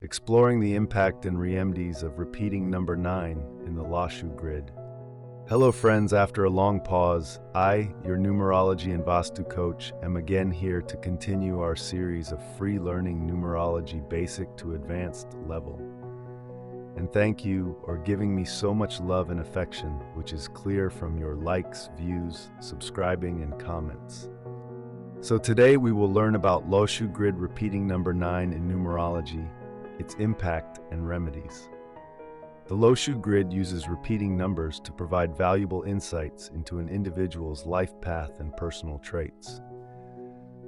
exploring the impact and remedies of repeating number 9 in the Lashu grid. Hello friends, after a long pause, I, your numerology and Vastu coach, am again here to continue our series of free learning numerology basic to advanced level. And thank you for giving me so much love and affection, which is clear from your likes, views, subscribing, and comments. So today we will learn about Lashu grid repeating number 9 in numerology, its impact and remedies. The Lashu grid uses repeating numbers to provide valuable insights into an individual's life path and personal traits.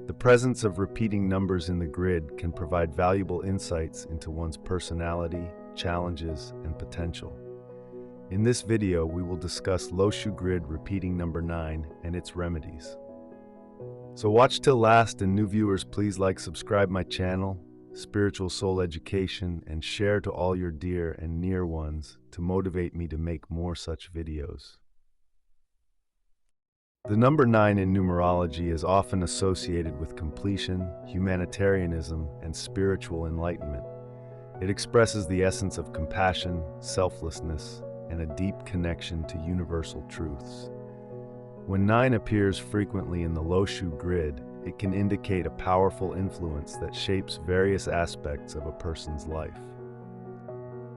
The presence of repeating numbers in the grid can provide valuable insights into one's personality, challenges, and potential. In this video, we will discuss Lashu grid repeating number 9 and its remedies. So watch till last, and new viewers, please like, subscribe my channel, Spiritual Soul Education, and share to all your dear and near ones to motivate me to make more such videos. The number 9 in numerology is often associated with completion, humanitarianism, and spiritual enlightenment. It expresses the essence of compassion, selflessness, and a deep connection to universal truths. When 9 appears frequently in the Lashu grid, it can indicate a powerful influence that shapes various aspects of a person's life.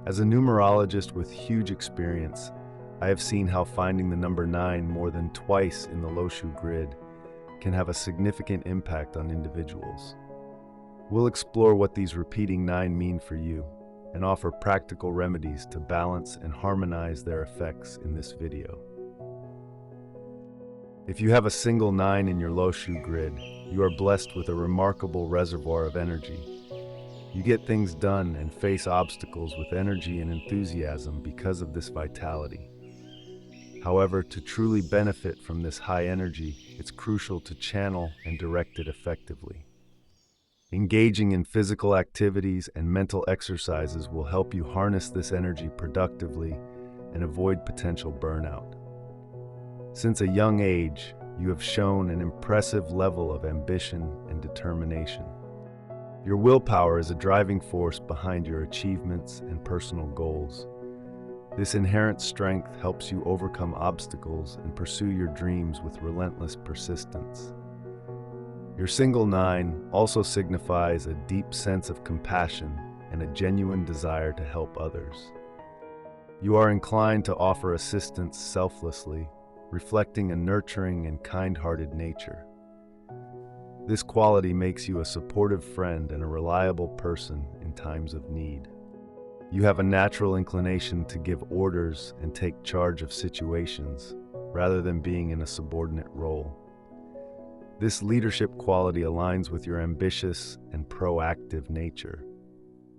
As a numerologist with huge experience, I have seen how finding the number 9 more than twice in the Lashu grid can have a significant impact on individuals. We'll explore what these repeating 9 mean for you and offer practical remedies to balance and harmonize their effects in this video. If you have a single 9 in your Lashu grid, you are blessed with a remarkable reservoir of energy. You get things done and face obstacles with energy and enthusiasm because of this vitality. However, to truly benefit from this high energy, it's crucial to channel and direct it effectively. Engaging in physical activities and mental exercises will help you harness this energy productively and avoid potential burnout. Since a young age, you have shown an impressive level of ambition and determination. Your willpower is a driving force behind your achievements and personal goals. This inherent strength helps you overcome obstacles and pursue your dreams with relentless persistence. Your single 9 also signifies a deep sense of compassion and a genuine desire to help others. You are inclined to offer assistance selflessly, reflecting a nurturing and kind-hearted nature. This quality makes you a supportive friend and a reliable person in times of need. You have a natural inclination to give orders and take charge of situations, rather than being in a subordinate role. This leadership quality aligns with your ambitious and proactive nature.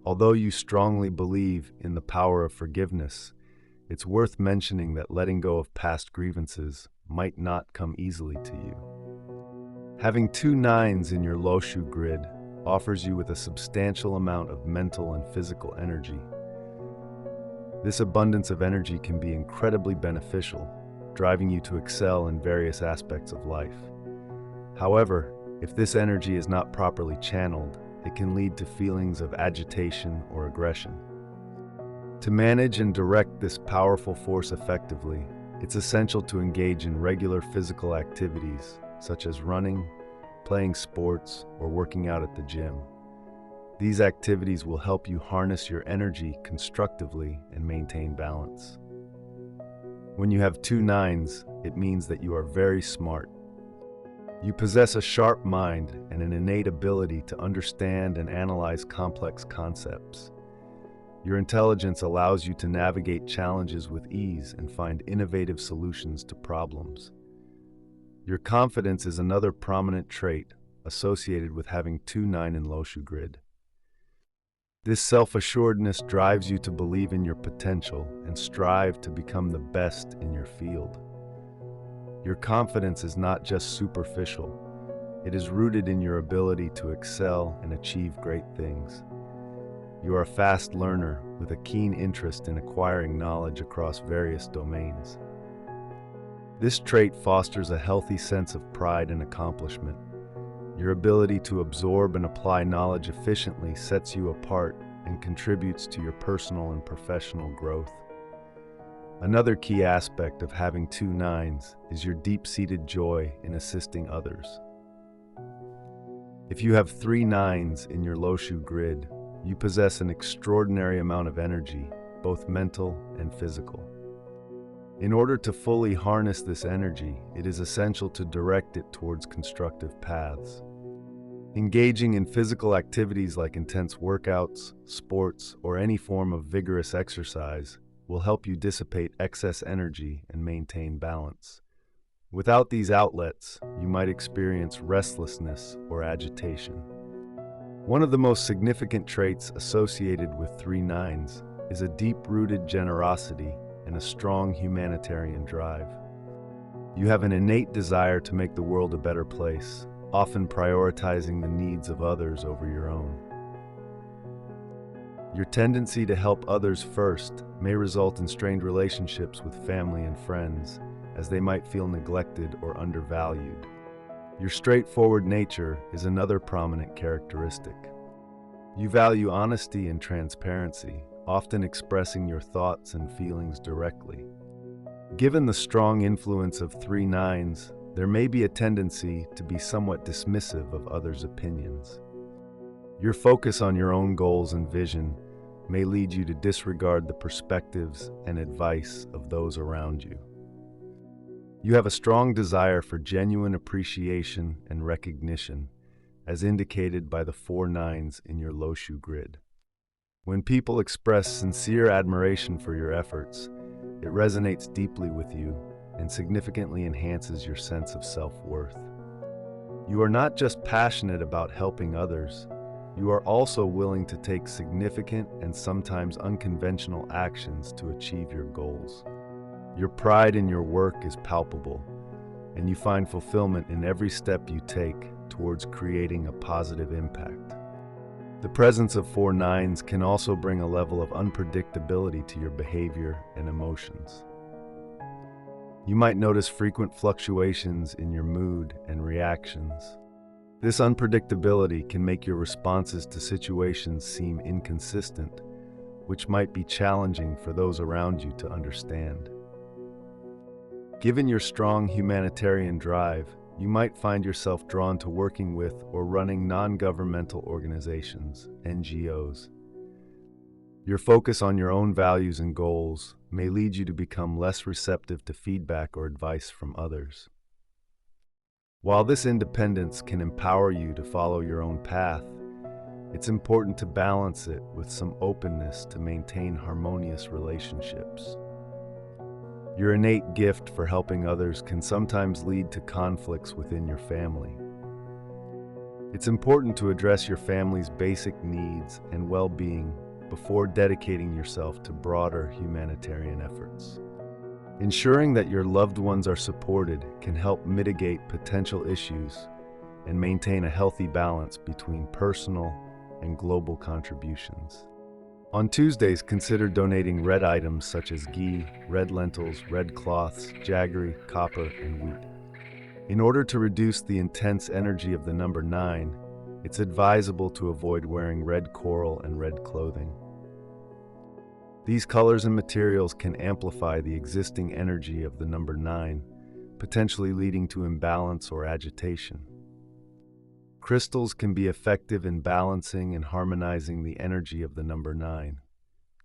Although you strongly believe in the power of forgiveness, it's worth mentioning that letting go of past grievances might not come easily to you. Having 2 9s in your Lashu grid offers you with a substantial amount of mental and physical energy. This abundance of energy can be incredibly beneficial, driving you to excel in various aspects of life. However, if this energy is not properly channeled, it can lead to feelings of agitation or aggression. To manage and direct this powerful force effectively, it's essential to engage in regular physical activities, such as running, playing sports, or working out at the gym. These activities will help you harness your energy constructively and maintain balance. When you have 2 9s, it means that you are very smart. You possess a sharp mind and an innate ability to understand and analyze complex concepts. Your intelligence allows you to navigate challenges with ease and find innovative solutions to problems. Your confidence is another prominent trait associated with having 2 9 in Lashu grid. This self-assuredness drives you to believe in your potential and strive to become the best in your field. Your confidence is not just superficial. It is rooted in your ability to excel and achieve great things. You are a fast learner with a keen interest in acquiring knowledge across various domains. This trait fosters a healthy sense of pride and accomplishment. Your ability to absorb and apply knowledge efficiently sets you apart and contributes to your personal and professional growth. Another key aspect of having two nines is your deep-seated joy in assisting others. If you have three nines in your Loshu grid, you possess an extraordinary amount of energy, both mental and physical. In order to fully harness this energy, it is essential to direct it towards constructive paths. Engaging in physical activities like intense workouts, sports, or any form of vigorous exercise will help you dissipate excess energy and maintain balance. Without these outlets, you might experience restlessness or agitation. One of the most significant traits associated with three nines is a deep-rooted generosity and a strong humanitarian drive. You have an innate desire to make the world a better place, often prioritizing the needs of others over your own. Your tendency to help others first may result in strained relationships with family and friends, as they might feel neglected or undervalued. Your straightforward nature is another prominent characteristic. You value honesty and transparency, often expressing your thoughts and feelings directly. Given the strong influence of three nines, there may be a tendency to be somewhat dismissive of others' opinions. Your focus on your own goals and vision may lead you to disregard the perspectives and advice of those around you. You have a strong desire for genuine appreciation and recognition, as indicated by the four nines in your Loshu grid. When people express sincere admiration for your efforts, it resonates deeply with you and significantly enhances your sense of self-worth. You are not just passionate about helping others, you are also willing to take significant and sometimes unconventional actions to achieve your goals. Your pride in your work is palpable, and you find fulfillment in every step you take towards creating a positive impact. The presence of four nines can also bring a level of unpredictability to your behavior and emotions. You might notice frequent fluctuations in your mood and reactions. This unpredictability can make your responses to situations seem inconsistent, which might be challenging for those around you to understand. Given your strong humanitarian drive, you might find yourself drawn to working with or running non-governmental organizations, NGOs. Your focus on your own values and goals may lead you to become less receptive to feedback or advice from others. While this independence can empower you to follow your own path, it's important to balance it with some openness to maintain harmonious relationships. Your innate gift for helping others can sometimes lead to conflicts within your family. It's important to address your family's basic needs and well-being before dedicating yourself to broader humanitarian efforts. Ensuring that your loved ones are supported can help mitigate potential issues and maintain a healthy balance between personal and global contributions. On Tuesdays, consider donating red items such as ghee, red lentils, red cloths, jaggery, copper, and wheat. In order to reduce the intense energy of the number 9, it's advisable to avoid wearing red coral and red clothing. These colors and materials can amplify the existing energy of the number 9, potentially leading to imbalance or agitation. Crystals can be effective in balancing and harmonizing the energy of the number 9.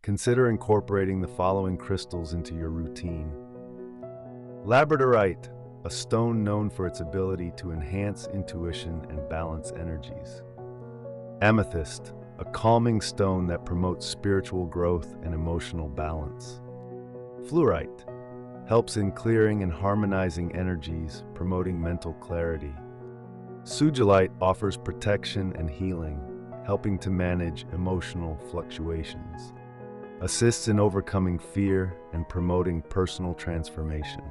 Consider incorporating the following crystals into your routine. Labradorite, a stone known for its ability to enhance intuition and balance energies. Amethyst, a calming stone that promotes spiritual growth and emotional balance. Fluorite helps in clearing and harmonizing energies, promoting mental clarity. Sugilite offers protection and healing, helping to manage emotional fluctuations. Assists in overcoming fear and promoting personal transformation.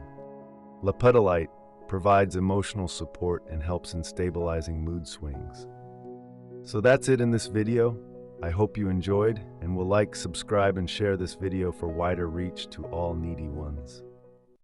Lepidolite provides emotional support and helps in stabilizing mood swings. So that's it in this video. I hope you enjoyed and will like, subscribe, and share this video for wider reach to all needy ones.